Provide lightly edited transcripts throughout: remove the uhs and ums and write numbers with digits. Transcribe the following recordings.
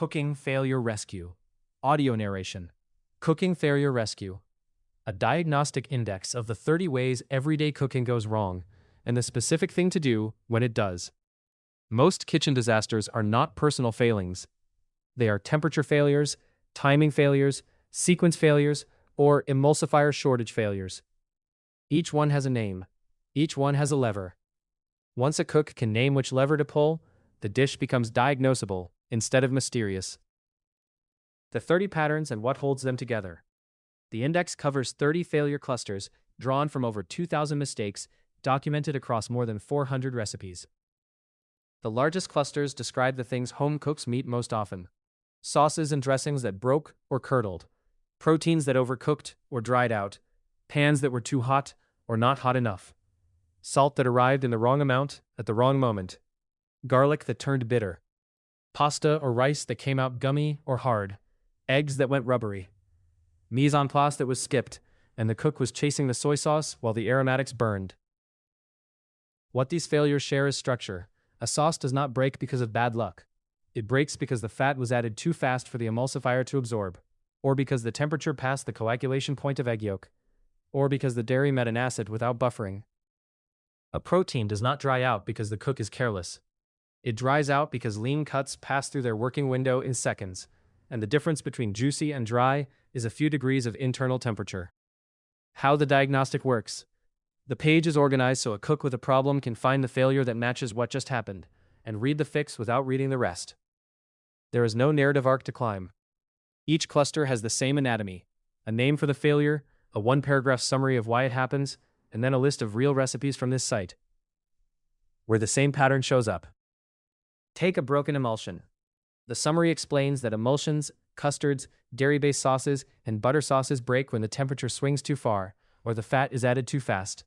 Cooking Failure Rescue. Audio narration. Cooking Failure Rescue. A diagnostic index of the 30 ways everyday cooking goes wrong, and the specific thing to do when it does. Most kitchen disasters are not personal failings. They are temperature failures, timing failures, sequence failures, or emulsifier shortage failures. Each one has a name. Each one has a lever. Once a cook can name which lever to pull, the dish becomes diagnosable instead of mysterious. The 30 patterns and what holds them together. The index covers 30 failure clusters drawn from over 2,000 mistakes documented across more than 400 recipes. The largest clusters describe the things home cooks meet most often: sauces and dressings that broke or curdled, proteins that overcooked or dried out, pans that were too hot or not hot enough, salt that arrived in the wrong amount at the wrong moment, garlic that turned bitter, pasta or rice that came out gummy or hard, eggs that went rubbery, mise en place that was skipped, and the cook was chasing the soy sauce while the aromatics burned. What these failures share is structure. A sauce does not break because of bad luck. It breaks because the fat was added too fast for the emulsifier to absorb, or because the temperature passed the coagulation point of egg yolk, or because the dairy met an acid without buffering. A protein does not dry out because the cook is careless. It dries out because lean cuts pass through their working window in seconds, and the difference between juicy and dry is a few degrees of internal temperature. How the diagnostic works. The page is organized so a cook with a problem can find the failure that matches what just happened, and read the fix without reading the rest. There is no narrative arc to climb. Each cluster has the same anatomy: a name for the failure, a one-paragraph summary of why it happens, and then a list of real recipes from this site, where the same pattern shows up. Take a broken emulsion. The summary explains that emulsions, custards, dairy-based sauces, and butter sauces break when the temperature swings too far, or the fat is added too fast.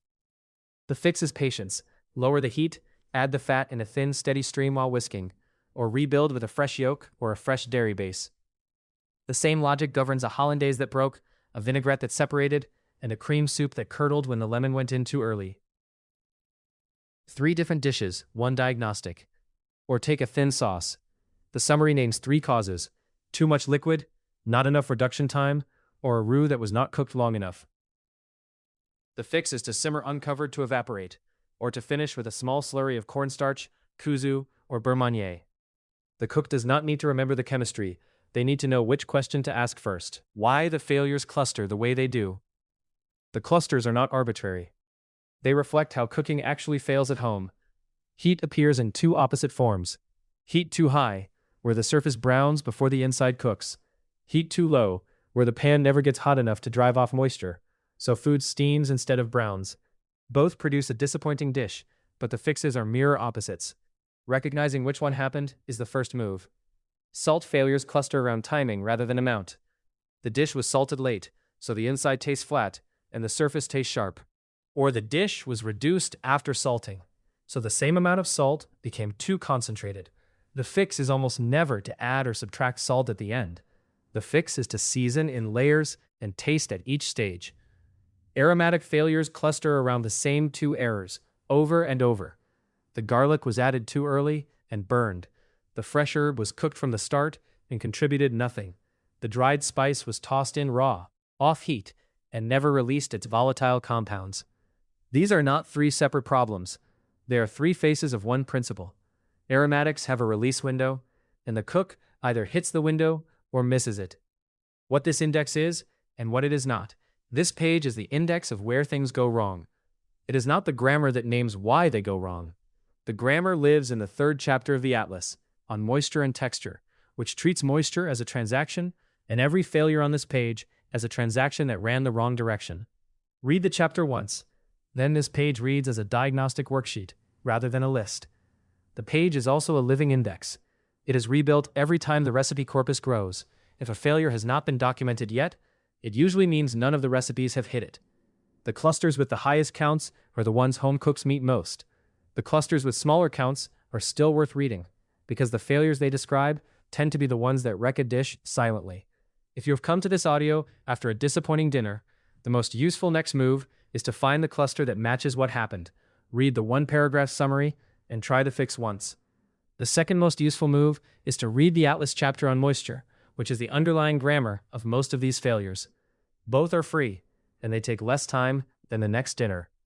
The fix is patience. Lower the heat, add the fat in a thin, steady stream while whisking, or rebuild with a fresh yolk or a fresh dairy base. The same logic governs a hollandaise that broke, a vinaigrette that separated, and a cream soup that curdled when the lemon went in too early. 3 different dishes, 1 diagnostic. Or take a thin sauce. The summary names 3 causes: too much liquid, not enough reduction time, or a roux that was not cooked long enough. The fix is to simmer uncovered to evaporate, or to finish with a small slurry of cornstarch, kuzu, or beurre manier. The cook does not need to remember the chemistry. They need to know which question to ask first. Why the failures cluster the way they do. The clusters are not arbitrary. They reflect how cooking actually fails at home. Heat appears in 2 opposite forms. Heat too high, where the surface browns before the inside cooks. Heat too low, where the pan never gets hot enough to drive off moisture, so food steams instead of browns. Both produce a disappointing dish, but the fixes are mirror opposites. Recognizing which one happened is the first move. Salt failures cluster around timing rather than amount. The dish was salted late, so the inside tastes flat and the surface tastes sharp. Or the dish was reduced after salting, so the same amount of salt became too concentrated. The fix is almost never to add or subtract salt at the end. The fix is to season in layers and taste at each stage. Aromatic failures cluster around the same 2 errors, over and over. The garlic was added too early and burned. The fresh herb was cooked from the start and contributed nothing. The dried spice was tossed in raw, off heat, and never released its volatile compounds. These are not 3 separate problems. They are 3 faces of one principle. Aromatics have a release window, and the cook either hits the window or misses it. What this index is, and what it is not. This page is the index of where things go wrong. It is not the grammar that names why they go wrong. The grammar lives in the 3rd chapter of the Atlas, on moisture and texture, which treats moisture as a transaction, and every failure on this page as a transaction that ran the wrong direction. Read the chapter once. Then this page reads as a diagnostic worksheet, rather than a list. The page is also a living index. It is rebuilt every time the recipe corpus grows. If a failure has not been documented yet, it usually means none of the recipes have hit it. The clusters with the highest counts are the ones home cooks meet most. The clusters with smaller counts are still worth reading, because the failures they describe tend to be the ones that wreck a dish silently. If you have come to this audio after a disappointing dinner, the most useful next move is to find the cluster that matches what happened, read the 1-paragraph summary, and try the fix once. The second most useful move is to read the Atlas chapter on moisture, which is the underlying grammar of most of these failures. Both are free, and they take less time than the next dinner.